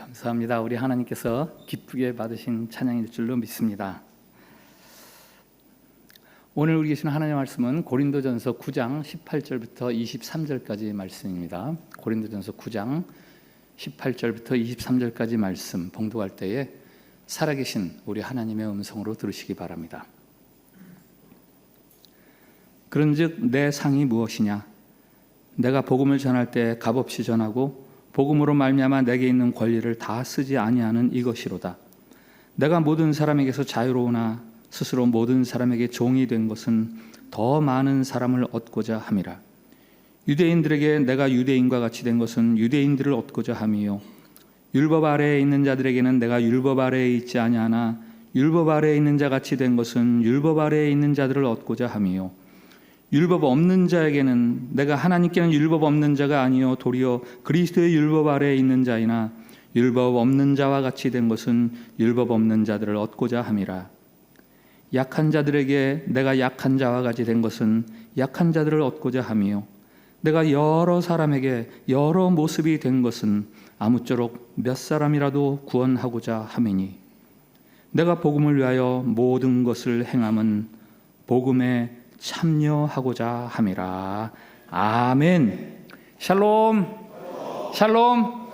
감사합니다. 우리 하나님께서 기쁘게 받으신 찬양일 줄로 믿습니다. 오늘 우리 계신 하나님의 말씀은 고린도전서 9장 18절부터 23절까지 말씀입니다. 고린도전서 9장 18절부터 23절까지 말씀 봉독할 때에 살아계신 우리 하나님의 음성으로 들으시기 바랍니다. 그런즉 내 상이 무엇이냐? 내가 복음을 전할 때 값없이 전하고 복음으로 말미암아 내게 있는 권리를 다 쓰지 아니하는 이것이로다. 내가 모든 사람에게서 자유로우나 스스로 모든 사람에게 종이 된 것은 더 많은 사람을 얻고자 함이라. 유대인들에게 내가 유대인과 같이 된 것은 유대인들을 얻고자 함이요, 율법 아래에 있는 자들에게는 내가 율법 아래에 있지 아니하나 율법 아래에 있는 자 같이 된 것은 율법 아래에 있는 자들을 얻고자 함이요, 율법 없는 자에게는 내가 하나님께는 율법 없는 자가 아니요 도리어 그리스도의 율법 아래에 있는 자이나 율법 없는 자와 같이 된 것은 율법 없는 자들을 얻고자 함이라. 약한 자들에게 내가 약한 자와 같이 된 것은 약한 자들을 얻고자 함이요, 내가 여러 사람에게 여러 모습이 된 것은 아무쪼록 몇 사람이라도 구원하고자 함이니, 내가 복음을 위하여 모든 것을 행함은 복음에 참여하고자 함이라. 아멘. 샬롬. 샬롬.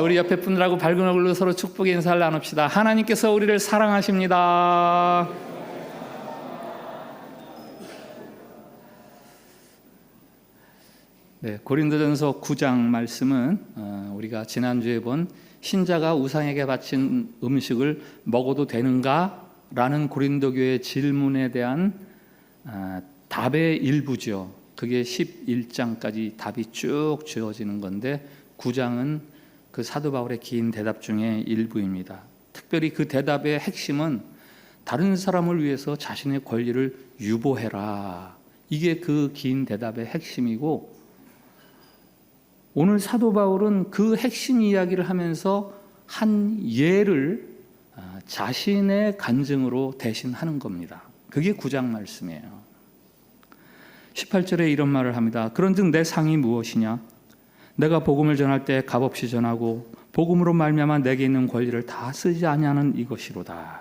우리 옆에 분들하고 밝은 얼굴로 서로 축복의 인사를 나눕시다. 하나님께서 우리를 사랑하십니다. 네, 고린도전서 9장 말씀은 우리가 지난주에 본 신자가 우상에게 바친 음식을 먹어도 되는가? 라는 고린도 교회의 질문에 대한 답의 일부죠. 그게 11장까지 답이 쭉 주어지는 건데 9장은 그 사도 바울의 긴 대답 중에 일부입니다. 특별히 그 대답의 핵심은 다른 사람을 위해서 자신의 권리를 유보해라. 이게 그 긴 대답의 핵심이고, 오늘 사도 바울은 그 핵심 이야기를 하면서 한 예를 자신의 간증으로 대신하는 겁니다. 그게 9장 말씀이에요. 18절에 이런 말을 합니다. 그런즉 내 상이 무엇이냐? 내가 복음을 전할 때 값없이 전하고 복음으로 말미암아 내게 있는 권리를 다 쓰지 아니하는 이것이로다.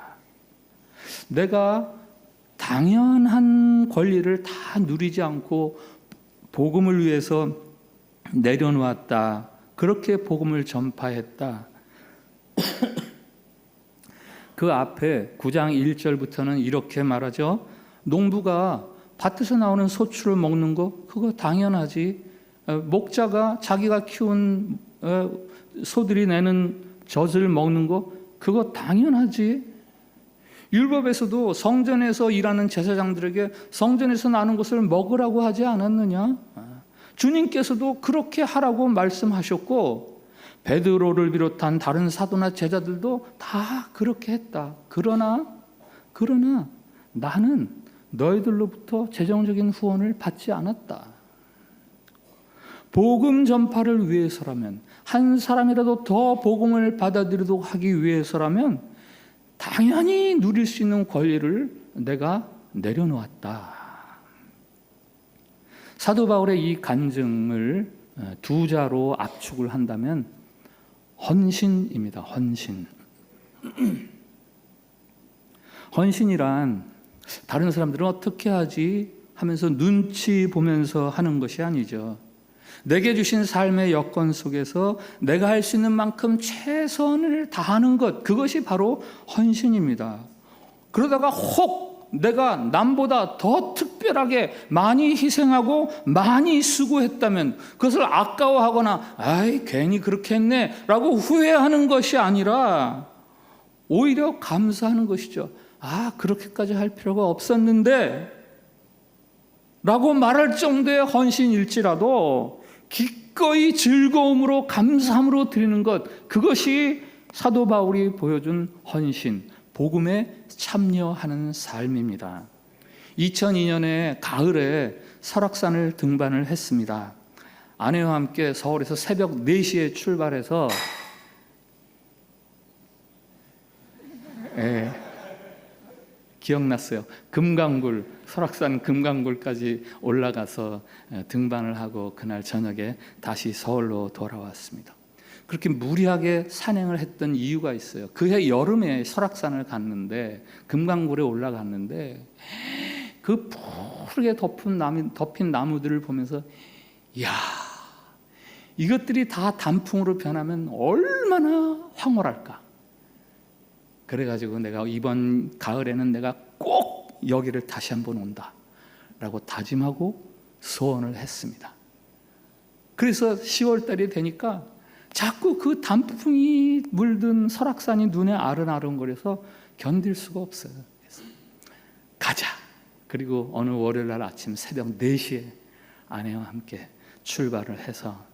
내가 당연한 권리를 다 누리지 않고 복음을 위해서 내려놓았다. 그렇게 복음을 전파했다. 그 앞에 9장 1절부터는 이렇게 말하죠. 농부가 밭에서 나오는 소출을 먹는 거 그거 당연하지. 목자가 자기가 키운 소들이 내는 젖을 먹는 거 그거 당연하지. 율법에서도 성전에서 일하는 제사장들에게 성전에서 나는 것을 먹으라고 하지 않았느냐? 주님께서도 그렇게 하라고 말씀하셨고, 베드로를 비롯한 다른 사도나 제자들도 다 그렇게 했다. 그러나 나는 너희들로부터 재정적인 후원을 받지 않았다. 복음 전파를 위해서라면, 한 사람이라도 더 복음을 받아들이도록 하기 위해서라면 당연히 누릴 수 있는 권리를 내가 내려놓았다. 사도 바울의 이 간증을 두 자로 압축을 한다면 헌신입니다. 헌신. 헌신이란 다른 사람들은 어떻게 하지 하면서 눈치 보면서 하는 것이 아니죠. 내게 주신 삶의 여건 속에서 내가 할 수 있는 만큼 최선을 다하는 것, 그것이 바로 헌신입니다. 그러다가 혹 내가 남보다 더 특별하게 많이 희생하고 많이 수고했다면 그것을 아까워하거나 아이 괜히 그렇게 했네 라고 후회하는 것이 아니라 오히려 감사하는 것이죠. 아, 그렇게까지 할 필요가 없었는데 라고 말할 정도의 헌신일지라도 기꺼이 즐거움으로 감사함으로 드리는 것, 그것이 사도 바울이 보여준 헌신, 복음에 참여하는 삶입니다. 2002년에 가을에 설악산을 등반을 했습니다. 아내와 함께 서울에서 새벽 4시에 출발해서 기억났어요. 금강굴, 설악산 금강굴까지 올라가서 등반을 하고 그날 저녁에 다시 서울로 돌아왔습니다. 그렇게 무리하게 산행을 했던 이유가 있어요. 그해 여름에 설악산을 갔는데 금강굴에 올라갔는데 그 푸르게 덮인 나무들을 보면서 이야, 이것들이 다 단풍으로 변하면 얼마나 황홀할까. 그래가지고 내가 이번 가을에는 내가 꼭 여기를 다시 한번 온다 라고 다짐하고 소원을 했습니다. 그래서 10월달이 되니까 자꾸 그 단풍이 물든 설악산이 눈에 아른아른거려서 견딜 수가 없어요. 그래서 가자. 그리고 어느 월요일날 아침 새벽 4시에 아내와 함께 출발을 해서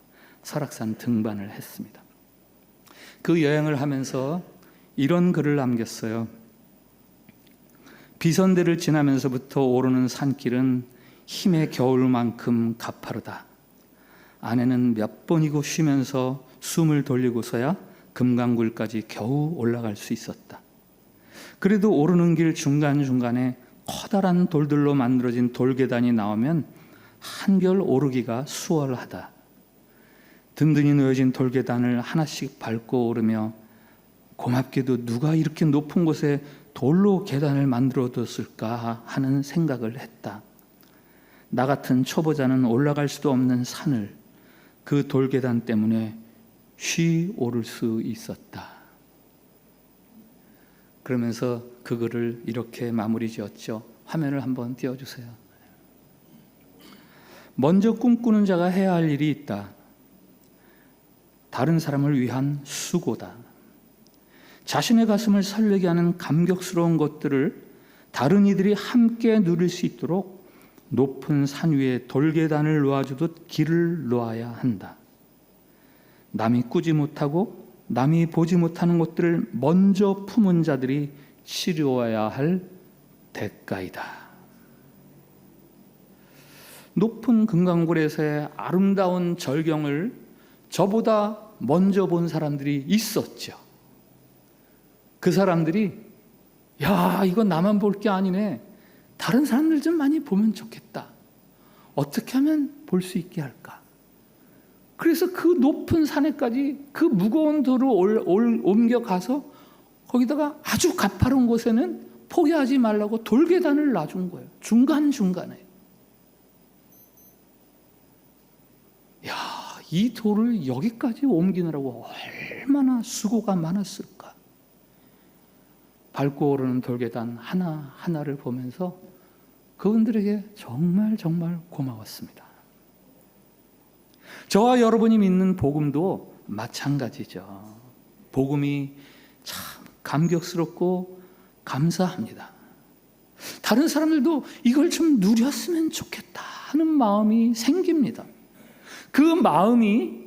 설악산 등반을 했습니다. 그 여행을 하면서 이런 글을 남겼어요. 비선대를 지나면서부터 오르는 산길은 힘의 겨울만큼 가파르다. 아내는 몇 번이고 쉬면서 숨을 돌리고서야 금강굴까지 겨우 올라갈 수 있었다. 그래도 오르는 길 중간중간에 커다란 돌들로 만들어진 돌계단이 나오면 한결 오르기가 수월하다. 든든히 놓여진 돌계단을 하나씩 밟고 오르며 고맙게도 누가 이렇게 높은 곳에 돌로 계단을 만들어뒀을까 하는 생각을 했다. 나 같은 초보자는 올라갈 수도 없는 산을 그 돌계단 때문에 쉬 오를 수 있었다. 그러면서 그 글을 이렇게 마무리 지었죠. 화면을 한번 띄워주세요. 먼저 꿈꾸는 자가 해야 할 일이 있다. 다른 사람을 위한 수고다. 자신의 가슴을 설레게 하는 감격스러운 것들을 다른 이들이 함께 누릴 수 있도록 높은 산 위에 돌계단을 놓아주듯 길을 놓아야 한다. 남이 꾸지 못하고 남이 보지 못하는 것들을 먼저 품은 자들이 치루어야 할 대가이다. 높은 금강굴에서의 아름다운 절경을 저보다 먼저 본 사람들이 있었죠. 그 사람들이 야, 이거 나만 볼 게 아니네. 다른 사람들 좀 많이 보면 좋겠다. 어떻게 하면 볼 수 있게 할까? 그래서 그 높은 산에까지 그 무거운 돌을 옮겨가서 거기다가 아주 가파른 곳에는 포기하지 말라고 돌계단을 놔준 거예요. 중간중간에. 야, 이 돌을 여기까지 옮기느라고 얼마나 수고가 많았을까. 밟고 오르는 돌계단 하나하나를 보면서 그분들에게 정말 고마웠습니다. 저와 여러분이 믿는 복음도 마찬가지죠. 복음이 참 감격스럽고 감사합니다. 다른 사람들도 이걸 좀 누렸으면 좋겠다 하는 마음이 생깁니다. 그 마음이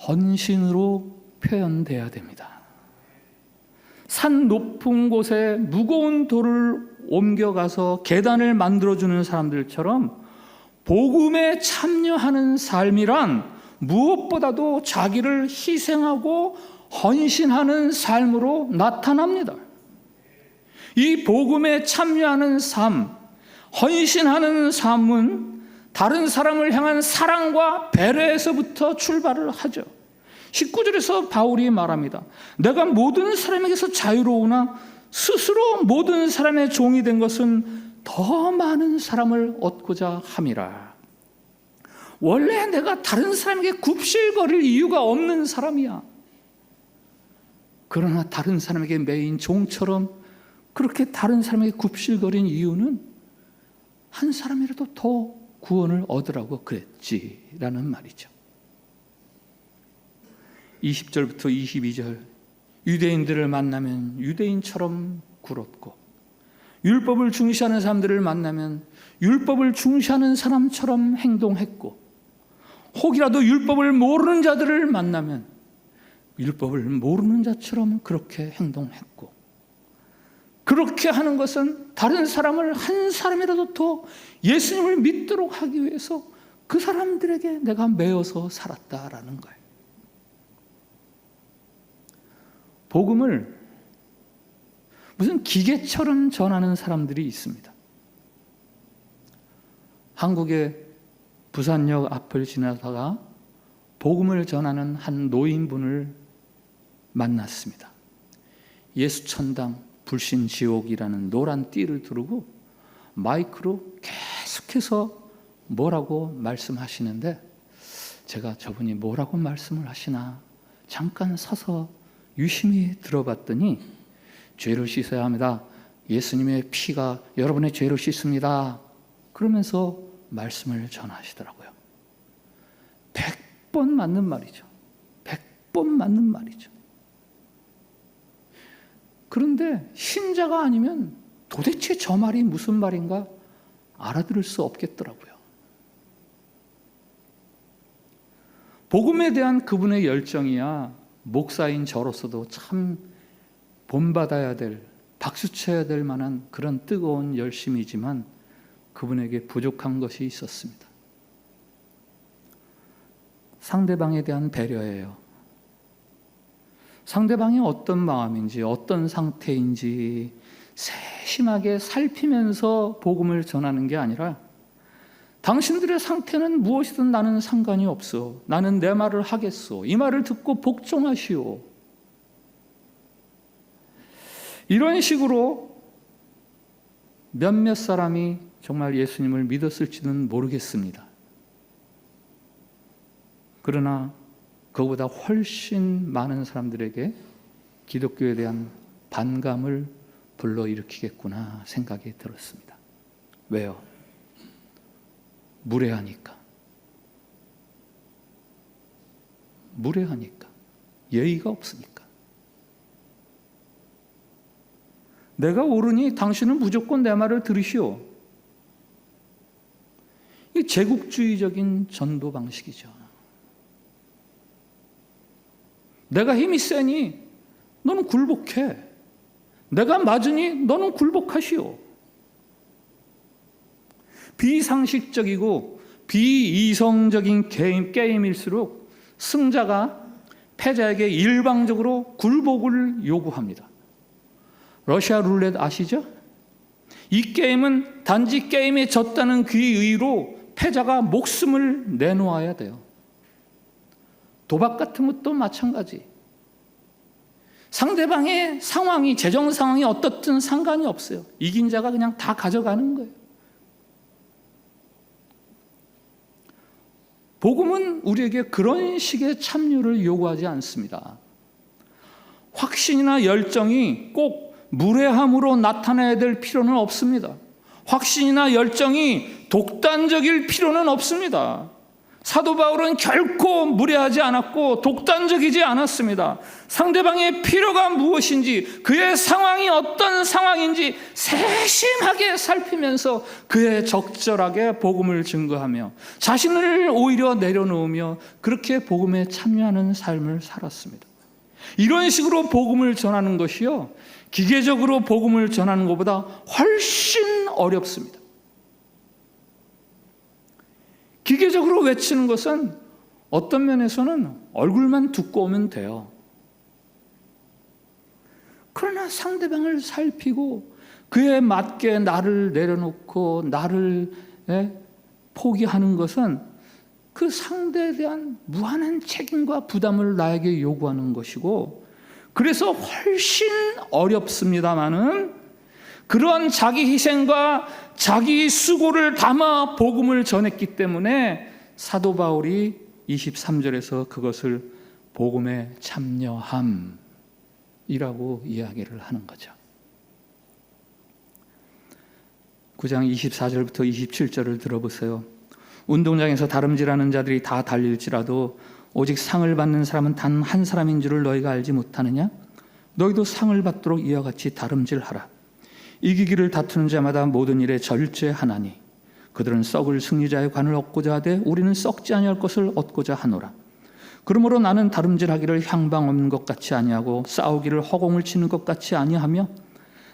헌신으로 표현돼야 됩니다. 산 높은 곳에 무거운 돌을 옮겨가서 계단을 만들어주는 사람들처럼 복음에 참여하는 삶이란 무엇보다도 자기를 희생하고 헌신하는 삶으로 나타납니다. 이 복음에 참여하는 삶, 헌신하는 삶은 다른 사람을 향한 사랑과 배려에서부터 출발을 하죠. 19절에서 바울이 말합니다. 내가 모든 사람에게서 자유로우나 스스로 모든 사람의 종이 된 것은 더 많은 사람을 얻고자 함이라. 원래 내가 다른 사람에게 굽실거릴 이유가 없는 사람이야. 그러나 다른 사람에게 매인 종처럼 그렇게 다른 사람에게 굽실거린 이유는 한 사람이라도 더 구원을 얻으라고 그랬지라는 말이죠. 20절부터 22절 유대인들을 만나면 유대인처럼 굴었고 율법을 중시하는 사람들을 만나면 율법을 중시하는 사람처럼 행동했고 혹이라도 율법을 모르는 자들을 만나면 율법을 모르는 자처럼 그렇게 행동했고 그렇게 하는 것은 다른 사람을 한 사람이라도 더 예수님을 믿도록 하기 위해서 그 사람들에게 내가 매여서 살았다라는 거예요. 복음을 무슨 기계처럼 전하는 사람들이 있습니다. 한국의 부산역 앞을 지나다가 복음을 전하는 한 노인분을 만났습니다. 예수천당 불신지옥이라는 노란 띠를 두르고 마이크로 계속해서 뭐라고 말씀하시는데, 제가 저분이 뭐라고 말씀을 하시나 잠깐 서서 유심히 들어봤더니, 죄를 씻어야 합니다. 예수님의 피가 여러분의 죄를 씻습니다. 그러면서 말씀을 전하시더라고요. 100번 맞는 말이죠. 100번 맞는 말이죠. 그런데 신자가 아니면 도대체 저 말이 무슨 말인가 알아들을 수 없겠더라고요. 복음에 대한 그분의 열정이야 목사인 저로서도 참 본받아야 될, 박수쳐야 될 만한 그런 뜨거운 열심이지만 그분에게 부족한 것이 있었습니다. 상대방에 대한 배려예요. 상대방이 어떤 마음인지, 어떤 상태인지 세심하게 살피면서 복음을 전하는 게 아니라, 당신들의 상태는 무엇이든 나는 상관이 없어. 나는 내 말을 하겠소. 이 말을 듣고 복종하시오. 이런 식으로 몇몇 사람이 정말 예수님을 믿었을지는 모르겠습니다. 그러나 그보다 훨씬 많은 사람들에게 기독교에 대한 반감을 불러일으키겠구나 생각이 들었습니다. 왜요? 무례하니까. 무례하니까. 예의가 없으니까. 내가 옳으니 당신은 무조건 내 말을 들으시오. 이 제국주의적인 전도 방식이죠. 내가 힘이 세니 너는 굴복해. 내가 맞으니 너는 굴복하시오. 비상식적이고 비이성적인 게임일수록 승자가 패자에게 일방적으로 굴복을 요구합니다. 러시아 룰렛 아시죠? 이 게임은 단지 게임에 졌다는 그 이유로 패자가 목숨을 내놓아야 돼요. 도박 같은 것도 마찬가지. 상대방의 상황이, 재정 상황이 어떻든 상관이 없어요. 이긴 자가 그냥 다 가져가는 거예요. 복음은 우리에게 그런 식의 참여를 요구하지 않습니다. 확신이나 열정이 꼭 무례함으로 나타나야 될 필요는 없습니다. 확신이나 열정이 독단적일 필요는 없습니다. 사도 바울은 결코 무례하지 않았고 독단적이지 않았습니다. 상대방의 필요가 무엇인지, 그의 상황이 어떤 상황인지 세심하게 살피면서 그의 적절하게 복음을 증거하며 자신을 오히려 내려놓으며 그렇게 복음에 참여하는 삶을 살았습니다. 이런 식으로 복음을 전하는 것이요, 기계적으로 복음을 전하는 것보다 훨씬 어렵습니다. 기계적으로 외치는 것은 어떤 면에서는 얼굴만 두꺼우면 돼요. 그러나 상대방을 살피고 그에 맞게 나를 내려놓고 나를 포기하는 것은 그 상대에 대한 무한한 책임과 부담을 나에게 요구하는 것이고, 그래서 훨씬 어렵습니다마는 그런 자기 희생과 자기 수고를 담아 복음을 전했기 때문에 사도 바울이 23절에서 그것을 복음의 참여함이라고 이야기를 하는 거죠. 9장 24절부터 27절을 들어보세요. 운동장에서 다름질하는 자들이 다 달릴지라도 오직 상을 받는 사람은 단 한 사람인 줄을 너희가 알지 못하느냐? 너희도 상을 받도록 이와 같이 다름질하라. 이기기를 다투는 자마다 모든 일에 절제하나니 그들은 썩을 승리자의 관을 얻고자 하되 우리는 썩지 아니할 것을 얻고자 하노라. 그러므로 나는 다름질하기를 향방 없는 것 같이 아니하고 싸우기를 허공을 치는 것 같이 아니하며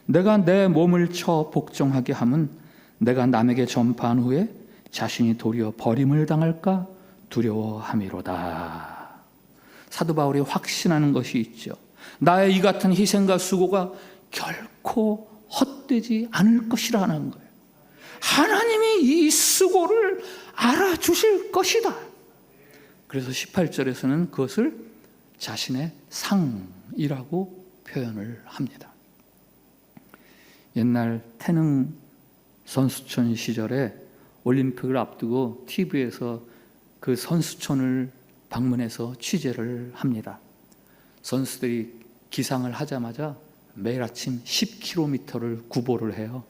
내가 내 몸을 쳐 복종하게 함은 내가 남에게 전파한 후에 자신이 도리어 버림을 당할까 두려워함이로다. 사도 바울이 확신하는 것이 있죠. 나의 이 같은 희생과 수고가 결코 헛되지 않을 것이라는 거예요. 하나님이 이 수고를 알아주실 것이다. 그래서 18절에서는 그것을 자신의 상이라고 표현을 합니다. 옛날 태능 선수촌 시절에 올림픽을 앞두고 TV에서 그 선수촌을 방문해서 취재를 합니다. 선수들이 기상을 하자마자 매일 아침 10km를 구보를 해요.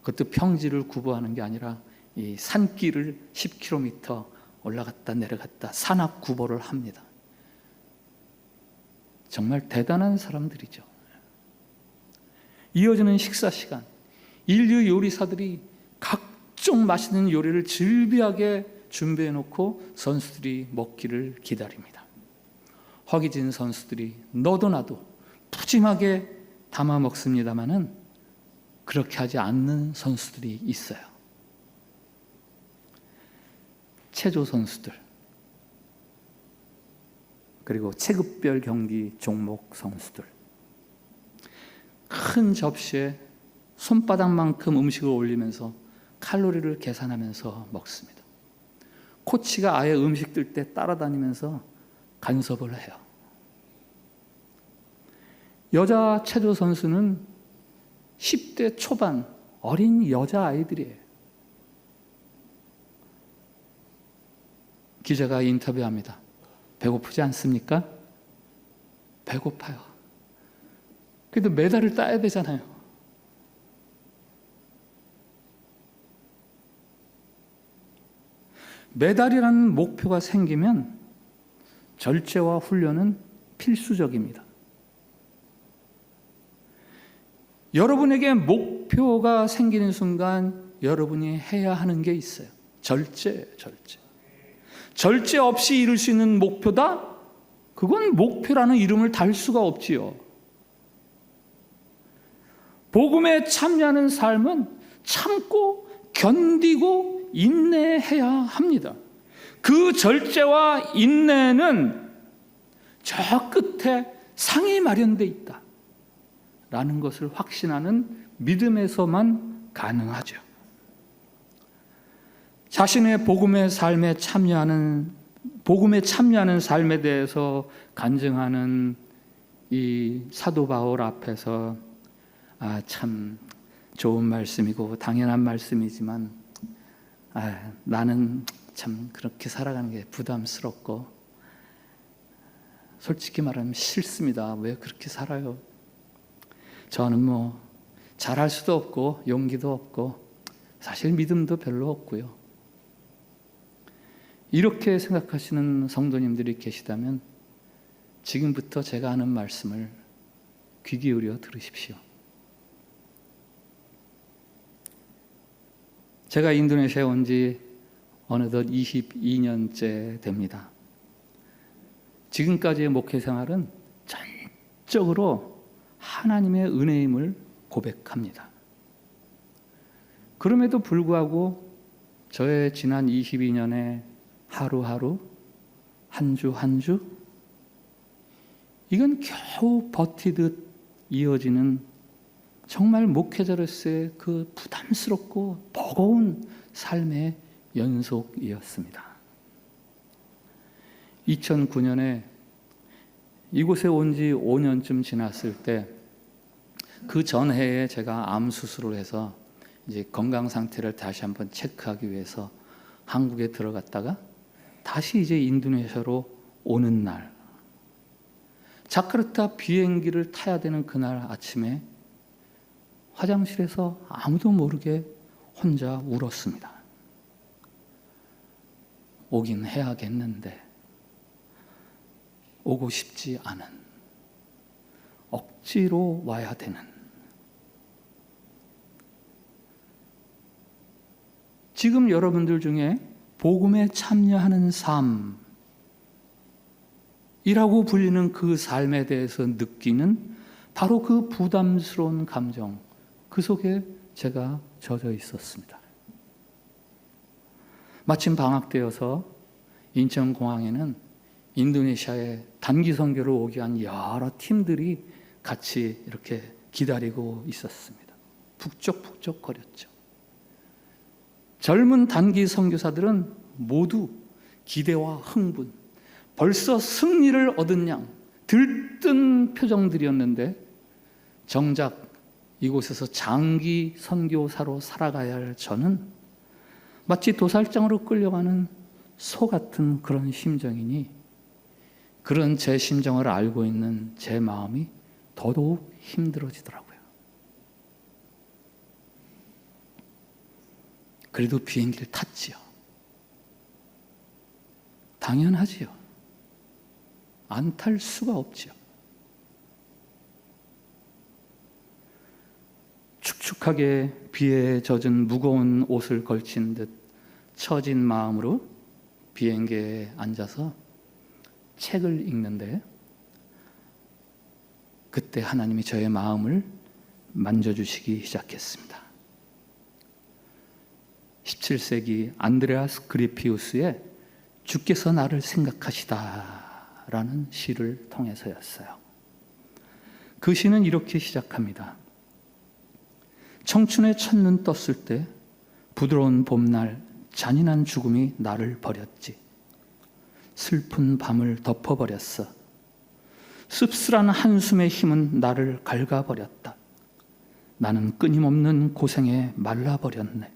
그것도 평지를 구보하는 게 아니라 이 산길을 10km 올라갔다 내려갔다 산악 구보를 합니다. 정말 대단한 사람들이죠. 이어지는 식사 시간, 인류 요리사들이 각종 맛있는 요리를 즐비하게 준비해 놓고 선수들이 먹기를 기다립니다. 허기진 선수들이 너도 나도 푸짐하게 담아 먹습니다마는 그렇게 하지 않는 선수들이 있어요. 체조 선수들, 그리고 체급별 경기 종목 선수들, 큰 접시에 손바닥만큼 음식을 올리면서 칼로리를 계산하면서 먹습니다. 코치가 아예 음식 들 때 따라다니면서 간섭을 해요. 여자 체조 선수는 10대 초반 어린 여자아이들이에요. 기자가 인터뷰합니다. 배고프지 않습니까? 배고파요. 그래도 메달을 따야 되잖아요. 메달이라는 목표가 생기면 절제와 훈련은 필수적입니다. 여러분에게 목표가 생기는 순간 여러분이 해야 하는 게 있어요. 절제. 절제 없이 이룰 수 있는 목표다? 그건 목표라는 이름을 달 수가 없지요. 복음에 참여하는 삶은 참고 견디고 인내해야 합니다. 그 절제와 인내는 저 끝에 상이 마련되어 있다 라는 것을 확신하는 믿음에서만 가능하죠. 자신의 복음의 삶에 참여하는 삶에 대해서 간증하는 이 사도 바울 앞에서 참 좋은 말씀이고 당연한 말씀이지만 나는 참 그렇게 살아가는 게 부담스럽고 솔직히 말하면 싫습니다. 왜 그렇게 살아요? 저는 뭐 잘할 수도 없고 용기도 없고 사실 믿음도 별로 없고요. 이렇게 생각하시는 성도님들이 계시다면 지금부터 제가 하는 말씀을 귀 기울여 들으십시오. 제가 인도네시아에 온 지 어느덧 22년째 됩니다. 지금까지의 목회 생활은 전적으로 하나님의 은혜임을 고백합니다. 그럼에도 불구하고 저의 지난 22년의 하루하루, 한 주 한 주, 이건 겨우 버티듯 이어지는 정말 목회자로서의 그 부담스럽고 버거운 삶의 연속이었습니다. 2009년에 이곳에 온 지 5년쯤 지났을 때 그 전해에 제가 암 수술을 해서 이제 건강 상태를 다시 한번 체크하기 위해서 한국에 들어갔다가 다시 이제 인도네시아로 오는 날, 자카르타 비행기를 타야 되는 그날 아침에 화장실에서 아무도 모르게 혼자 울었습니다. 오긴 해야겠는데 오고 싶지 않은, 억지로 와야 되는, 지금 여러분들 중에 복음에 참여하는 삶이라고 불리는 그 삶에 대해서 느끼는 바로 그 부담스러운 감정, 그 속에 제가 젖어 있었습니다. 마침 방학되어서 인천공항에는 인도네시아에 단기 선교를 오게 한 여러 팀들이 같이 이렇게 기다리고 있었습니다. 북적북적 거렸죠. 젊은 단기 선교사들은 모두 기대와 흥분, 벌써 승리를 얻은 양 들뜬 표정들이었는데 정작 이곳에서 장기 선교사로 살아가야 할 저는 마치 도살장으로 끌려가는 소 같은 그런 심정이니 그런 제 심정을 알고 있는 제 마음이 더더욱 힘들어지더라고요. 그래도 비행기를 탔지요. 당연하지요. 안 탈 수가 없지요. 축축하게 비에 젖은 무거운 옷을 걸친 듯 처진 마음으로 비행기에 앉아서 책을 읽는데 그때 하나님이 저의 마음을 만져주시기 시작했습니다. 17세기 안드레아스 그리피우스의 주께서 나를 생각하시다 라는 시를 통해서였어요. 그 시는 이렇게 시작합니다. 청춘의 첫눈 떴을 때 부드러운 봄날 잔인한 죽음이 나를 버렸지. 슬픈 밤을 덮어버렸어. 씁쓸한 한숨의 힘은 나를 갉아버렸다. 나는 끊임없는 고생에 말라버렸네.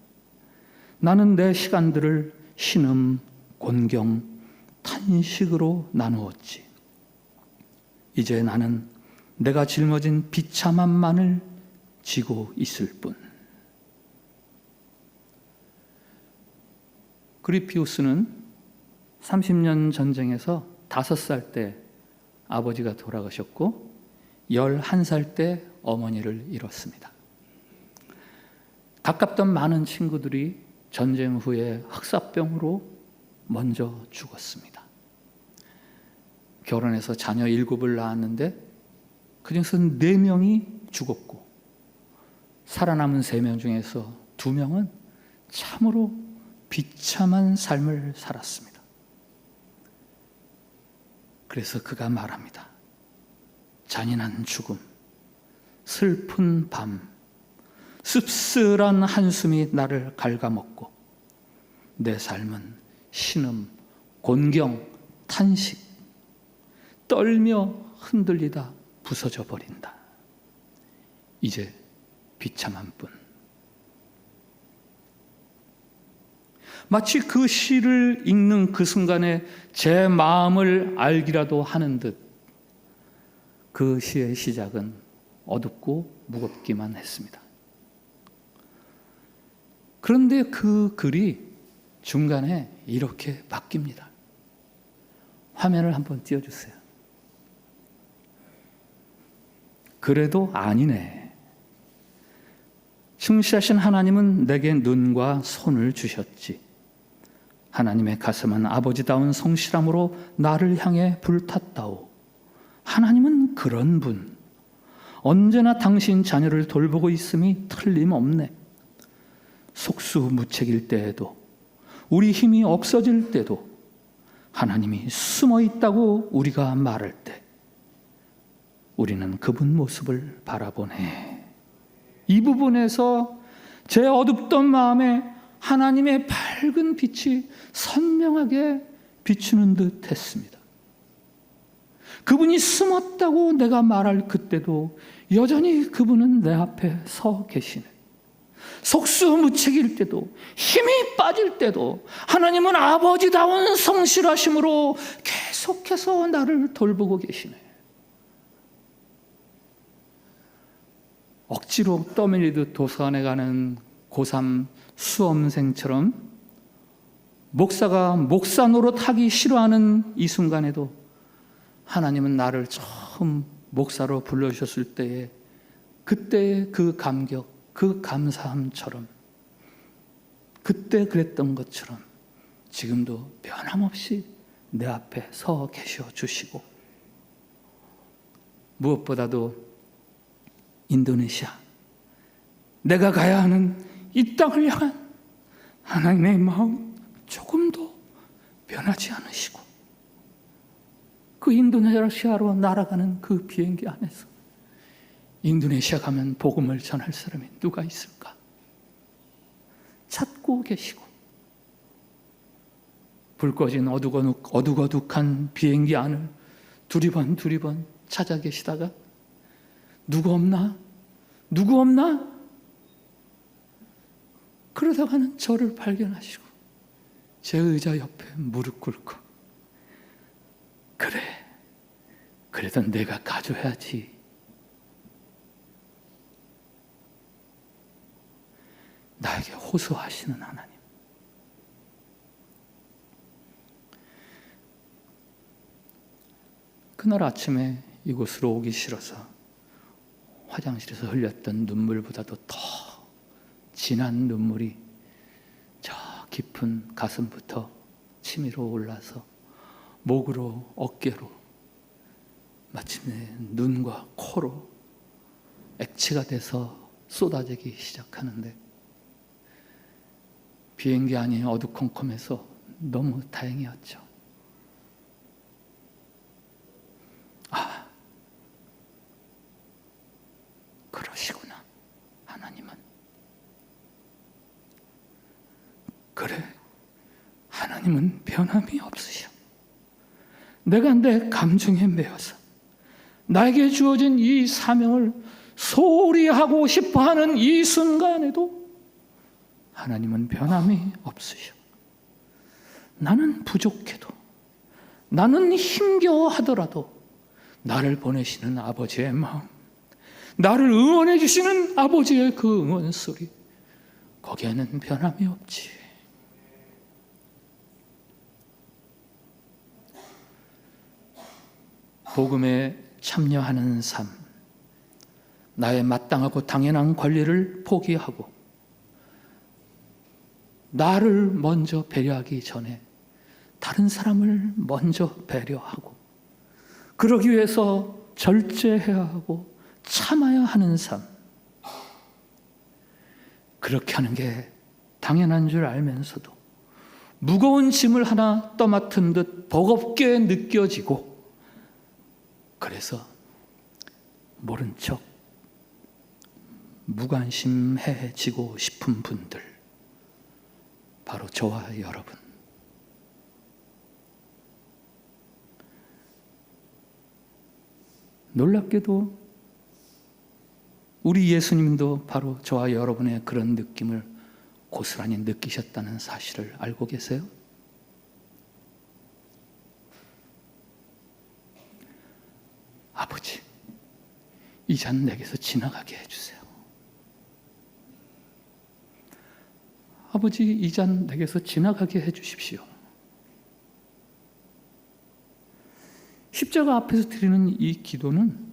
나는 내 시간들을 신음, 곤경, 탄식으로 나누었지. 이제 나는 내가 짊어진 비참함만을 지고 있을 뿐. 그리피우스는 30년 전쟁에서 5살 때 아버지가 돌아가셨고 11살 때 어머니를 잃었습니다. 가깝던 많은 친구들이 전쟁 후에 흑사병으로 먼저 죽었습니다. 결혼해서 자녀 7을 낳았는데 그중에서 4명이 죽었고 살아남은 3명 중에서 2명은 참으로 비참한 삶을 살았습니다. 그래서 그가 말합니다. 잔인한 죽음, 슬픈 밤, 씁쓸한 한숨이 나를 갉아먹고 내 삶은 신음, 곤경, 탄식, 떨며 흔들리다 부서져 버린다. 이제 비참한 뿐. 마치 그 시를 읽는 그 순간에 제 마음을 알기라도 하는 듯 그 시의 시작은 어둡고 무겁기만 했습니다. 그런데 그 글이 중간에 이렇게 바뀝니다. 화면을 한번 띄워주세요. 그래도 아니네. 충실하신 하나님은 내게 눈과 손을 주셨지. 하나님의 가슴은 아버지다운 성실함으로 나를 향해 불탔다오. 하나님은 그런 분. 언제나 당신 자녀를 돌보고 있음이 틀림없네. 속수무책일 때에도 우리 힘이 없어질 때도 하나님이 숨어 있다고 우리가 말할 때 우리는 그분 모습을 바라보네. 이 부분에서 제 어둡던 마음에 하나님의 밝은 빛이 선명하게 비추는 듯 했습니다. 그분이 숨었다고 내가 말할 그때도 여전히 그분은 내 앞에 서 계시네. 속수무책일 때도 힘이 빠질 때도 하나님은 아버지다운 성실하심으로 계속해서 나를 돌보고 계시네. 억지로 떠밀리듯 도서관에 가는 고3 수험생처럼 목사가 목사 노릇하기 싫어하는 이 순간에도 하나님은 나를 처음 목사로 불러주셨을 때에 그때의 그 감격, 그 감사함처럼 그때 그랬던 것처럼 지금도 변함없이 내 앞에 서 계셔 주시고 무엇보다도 인도네시아, 내가 가야 하는 이 땅을 향한 하나님의 마음 조금도 변하지 않으시고 그 인도네시아로 날아가는 그 비행기 안에서 인도네시아 가면 복음을 전할 사람이 누가 있을까? 찾고 계시고 불 꺼진 어둑어둑한 비행기 안을 두리번 찾아 계시다가 누구 없나? 그러다가는 저를 발견하시고 제 의자 옆에 무릎 꿇고, 그래, 그래도 내가 가져야지. 나에게 호소하시는 하나님. 그날 아침에 이곳으로 오기 싫어서 화장실에서 흘렸던 눈물보다도 더 진한 눈물이 저 깊은 가슴부터 치밀어 올라서 목으로, 어깨로, 마침내 눈과 코로 액체가 돼서 쏟아지기 시작하는데, 비행기 안이 어두컴컴해서 너무 다행이었죠. 아, 그러시구나, 하나님은. 그래, 하나님은 변함이 없으셔. 내가 내 감정에 매여서 나에게 주어진 이 사명을 소홀히 하고 싶어하는 이 순간에도 하나님은 변함이 없으셔. 나는 부족해도, 나는 힘겨워하더라도 나를 보내시는 아버지의 마음, 나를 응원해 주시는 아버지의 그 응원 소리, 거기에는 변함이 없지. 복음에 참여하는 삶, 나의 마땅하고 당연한 권리를 포기하고 나를 먼저 배려하기 전에 다른 사람을 먼저 배려하고, 그러기 위해서 절제해야 하고 참아야 하는 삶, 그렇게 하는 게 당연한 줄 알면서도 무거운 짐을 하나 떠맡은 듯 버겁게 느껴지고, 그래서 모른 척 무관심해지고 싶은 분들, 바로 저와 여러분. 놀랍게도 우리 예수님도 바로 저와 여러분의 그런 느낌을 고스란히 느끼셨다는 사실을 알고 계세요? 아버지, 이 잔 내게서 지나가게 해주세요. 아버지, 이 잔 내게서 지나가게 해주십시오. 십자가 앞에서 드리는 이 기도는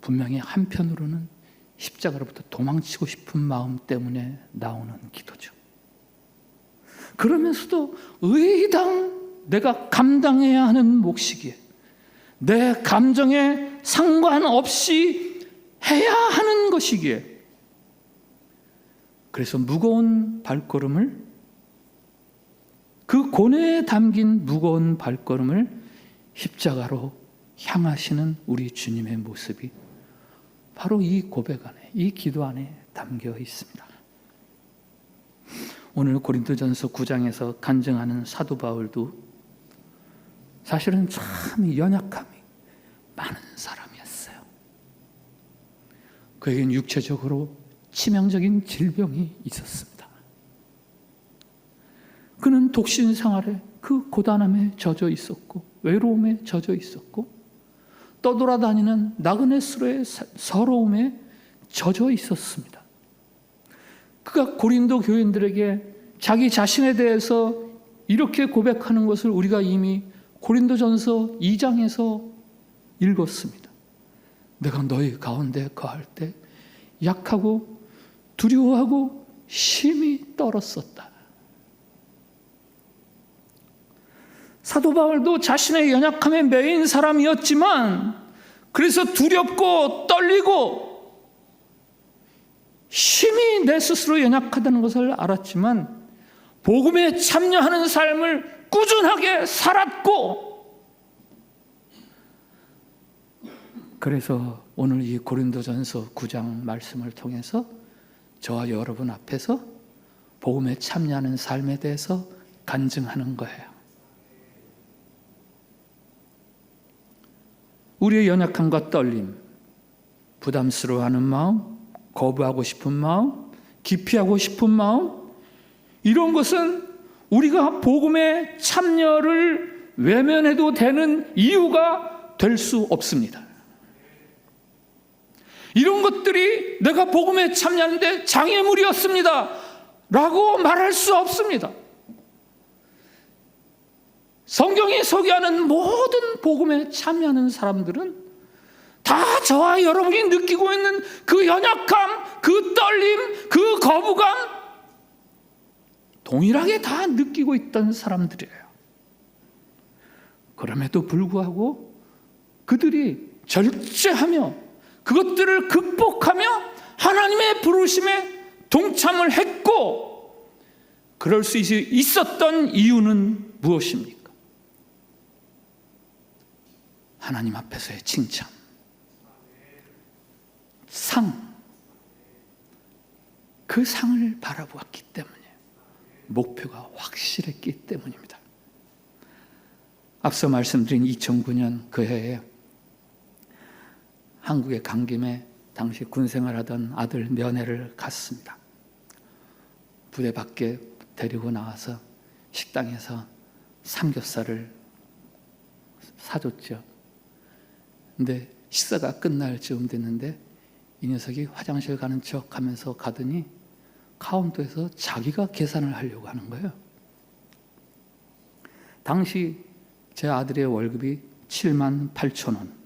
분명히 한편으로는 십자가로부터 도망치고 싶은 마음 때문에 나오는 기도죠. 그러면서도 의당 내가 감당해야 하는 몫이기에, 내 감정에 상관없이 해야 하는 것이기에, 그래서 무거운 발걸음을, 그 고뇌에 담긴 무거운 발걸음을 십자가로 향하시는 우리 주님의 모습이 바로 이 고백 안에, 이 기도 안에 담겨 있습니다. 오늘 고린도전서 9장에서 간증하는 사도 바울도 사실은 참 연약함이 많은 사람이었어요. 그에겐 육체적으로 치명적인 질병이 있었습니다. 그는 독신 생활에 그 고단함에 젖어 있었고, 외로움에 젖어 있었고, 떠돌아다니는 나그네 수로의 서러움에 젖어 있었습니다. 그가 고린도 교인들에게 자기 자신에 대해서 이렇게 고백하는 것을 우리가 이미 고린도전서 2장에서 읽었습니다. 내가 너희 가운데 거할 때 약하고 두려워하고 심히 떨었었다. 사도 바울도 자신의 연약함에 매인 사람이었지만, 그래서 두렵고 떨리고 심히 내 스스로 연약하다는 것을 알았지만, 복음에 참여하는 삶을 꾸준하게 살았고, 그래서 오늘 이 고린도전서 9장 말씀을 통해서 저와 여러분 앞에서 복음에 참여하는 삶에 대해서 간증하는 거예요. 우리의 연약함과 떨림, 부담스러워하는 마음, 거부하고 싶은 마음, 기피하고 싶은 마음, 이런 것은 우리가 복음의 참여를 외면해도 되는 이유가 될 수 없습니다. 이런 것들이 내가 복음에 참여하는데 장애물이었습니다 라고 말할 수 없습니다. 성경이 소개하는 모든 복음에 참여하는 사람들은 다 저와 여러분이 느끼고 있는 그 연약함, 그 떨림, 그 거부감 동일하게 다 느끼고 있던 사람들이에요. 그럼에도 불구하고 그들이 절제하며 그것들을 극복하며 하나님의 부르심에 동참을 했고, 그럴 수 있었던 이유는 무엇입니까? 하나님 앞에서의 칭찬, 상, 그 상을 바라보았기 때문이에요. 목표가 확실했기 때문입니다. 앞서 말씀드린 2009년 그 해에 한국에 간 김에 당시 군생활하던 아들 면회를 갔습니다. 부대 밖에 데리고 나와서 식당에서 삼겹살을 사줬죠. 근데 식사가 끝날 즈음 됐는데 이 녀석이 화장실 가는 척 하면서 가더니 카운터에서 자기가 계산을 하려고 하는 거예요. 당시 제 아들의 월급이 78,000원.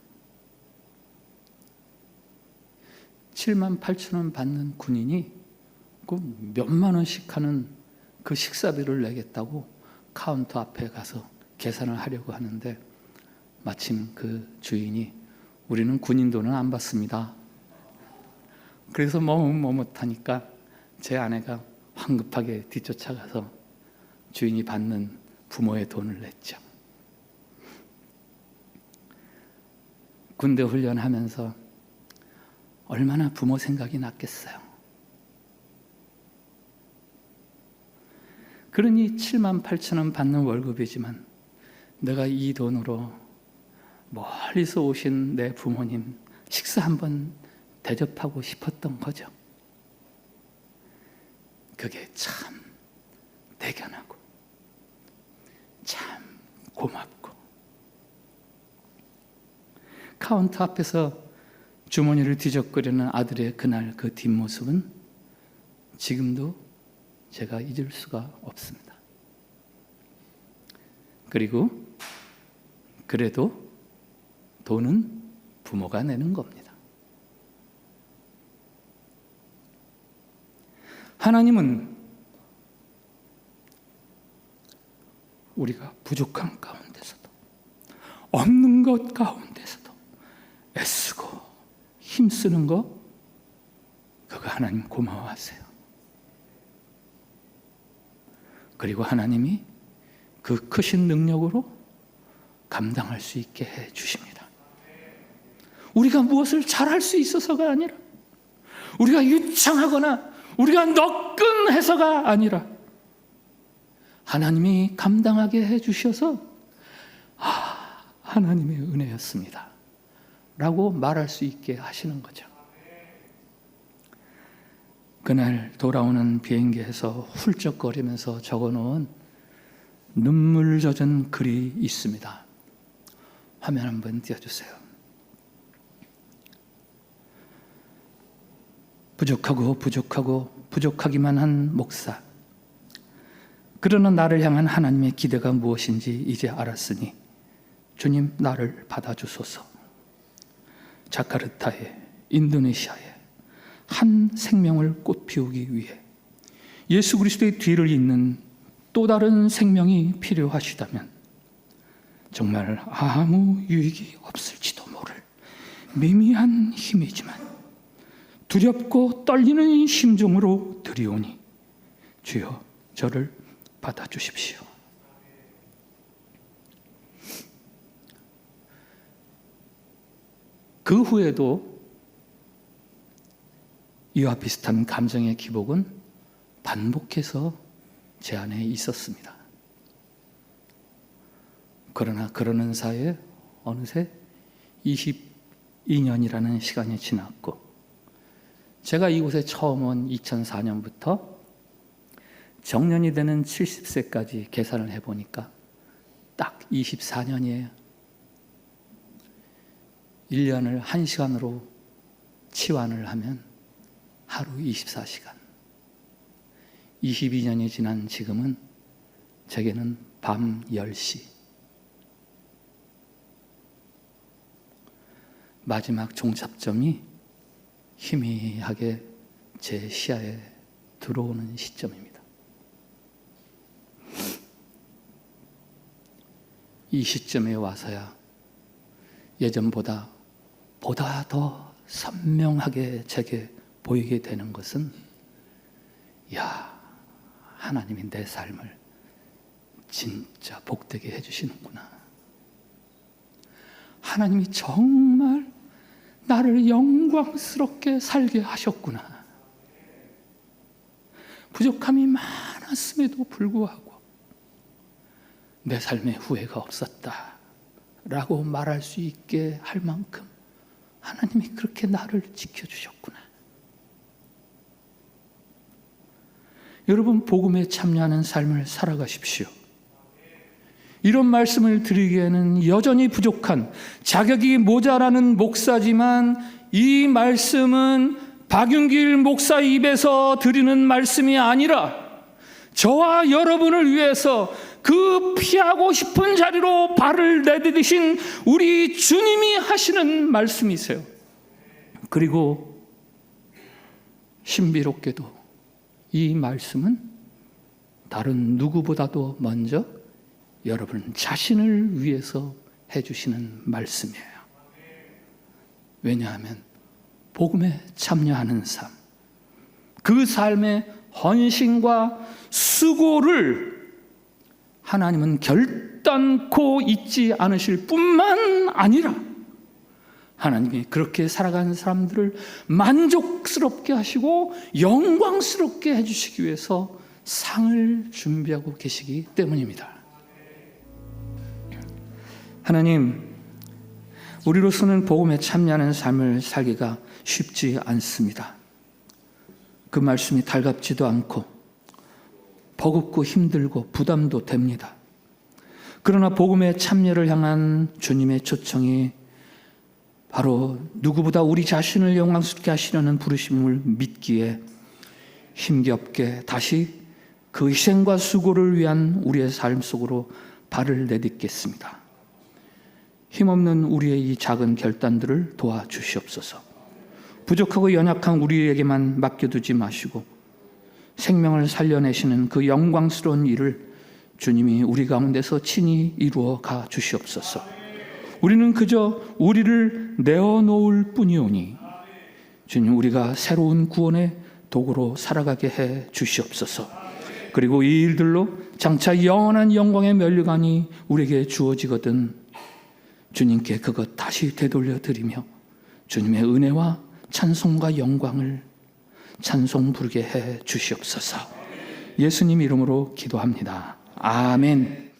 78,000원 받는 군인이 그 몇만 원씩 하는 그 식사비를 내겠다고 카운터 앞에 가서 계산을 하려고 하는데, 마침 그 주인이 우리는 군인 돈은 안 받습니다. 그래서 머뭇머뭇하니까 제 아내가 황급하게 뒤쫓아가서 주인이 받는 부모의 돈을 냈죠. 군대 훈련하면서 얼마나 부모 생각이 났겠어요. 그러니 78,000원 받는 월급이지만 내가 이 돈으로 멀리서 오신 내 부모님 식사 한번 대접하고 싶었던 거죠. 그게 참 대견하고 참 고맙고, 카운터 앞에서 주머니를 뒤적거리는 아들의 그날 그 뒷모습은 지금도 제가 잊을 수가 없습니다. 그리고 그래도 돈은 부모가 내는 겁니다. 하나님은 우리가 부족한 가운데서도, 없는 것 가운데서도 애쓰고 힘쓰는 거, 그거 하나님 고마워하세요. 그리고 하나님이 그 크신 능력으로 감당할 수 있게 해 주십니다. 우리가 무엇을 잘할 수 있어서가 아니라, 우리가 유창하거나 우리가 너끈해서가 아니라 하나님이 감당하게 해 주셔서 하나님의 은혜였습니다 라고 말할 수 있게 하시는 거죠. 그날 돌아오는 비행기에서 훌쩍거리면서 적어놓은 눈물 젖은 글이 있습니다. 화면 한번 띄워주세요. 부족하기만 한 목사. 그러나 나를 향한 하나님의 기대가 무엇인지 이제 알았으니 주님 나를 받아주소서. 자카르타에, 인도네시아에 한 생명을 꽃피우기 위해 예수 그리스도의 뒤를 잇는 또 다른 생명이 필요하시다면 정말 아무 유익이 없을지도 모를 미미한 힘이지만 두렵고 떨리는 심정으로 드리오니 주여 저를 받아주십시오. 그 후에도 이와 비슷한 감정의 기복은 반복해서 제 안에 있었습니다. 그러나 그러는 사이에 어느새 22년이라는 시간이 지났고, 제가 이곳에 처음 온 2004년부터 정년이 되는 70세까지 계산을 해보니까 딱 24년이에요. 1년을 1시간으로 치환을 하면 하루 24시간. 22년이 지난 지금은 제게는 밤 10시. 마지막 종착점이 희미하게 제 시야에 들어오는 시점입니다. 이 시점에 와서야 예전보다 더 선명하게 제게 보이게 되는 것은, 야, 하나님이 내 삶을 진짜 복되게 해주시는구나. 하나님이 정말 나를 영광스럽게 살게 하셨구나. 부족함이 많았음에도 불구하고 내 삶에 후회가 없었다 라고 말할 수 있게 할 만큼 하나님이 그렇게 나를 지켜주셨구나. 여러분, 복음에 참여하는 삶을 살아가십시오. 이런 말씀을 드리기에는 여전히 부족한, 자격이 모자라는 목사지만, 이 말씀은 박윤길 목사 입에서 드리는 말씀이 아니라 저와 여러분을 위해서 그 피하고 싶은 자리로 발을 내디디신 우리 주님이 하시는 말씀이세요. 그리고 신비롭게도 이 말씀은 다른 누구보다도 먼저 여러분 자신을 위해서 해주시는 말씀이에요. 왜냐하면 복음에 참여하는 삶, 그 삶의 헌신과 수고를 하나님은 결단코 잊지 않으실 뿐만 아니라 하나님이 그렇게 살아가는 사람들을 만족스럽게 하시고 영광스럽게 해주시기 위해서 상을 준비하고 계시기 때문입니다. 하나님, 우리로서는 복음에 참여하는 삶을 살기가 쉽지 않습니다. 그 말씀이 달갑지도 않고 버겁고 힘들고 부담도 됩니다. 그러나 복음의 참여를 향한 주님의 초청이 바로 누구보다 우리 자신을 영광스럽게 하시려는 부르심을 믿기에 힘겹게 다시 그 희생과 수고를 위한 우리의 삶 속으로 발을 내딛겠습니다. 힘없는 우리의 이 작은 결단들을 도와주시옵소서. 부족하고 연약한 우리에게만 맡겨두지 마시고 생명을 살려내시는 그 영광스러운 일을 주님이 우리 가운데서 친히 이루어 가 주시옵소서. 우리는 그저 우리를 내어놓을 뿐이오니 주님, 우리가 새로운 구원의 도구로 살아가게 해 주시옵소서. 그리고 이 일들로 장차 영원한 영광의 면류관이 우리에게 주어지거든 주님께 그것 다시 되돌려 드리며 주님의 은혜와 찬송과 영광을 찬송 부르게 해 주시옵소서. 예수님 이름으로 기도합니다. 아멘.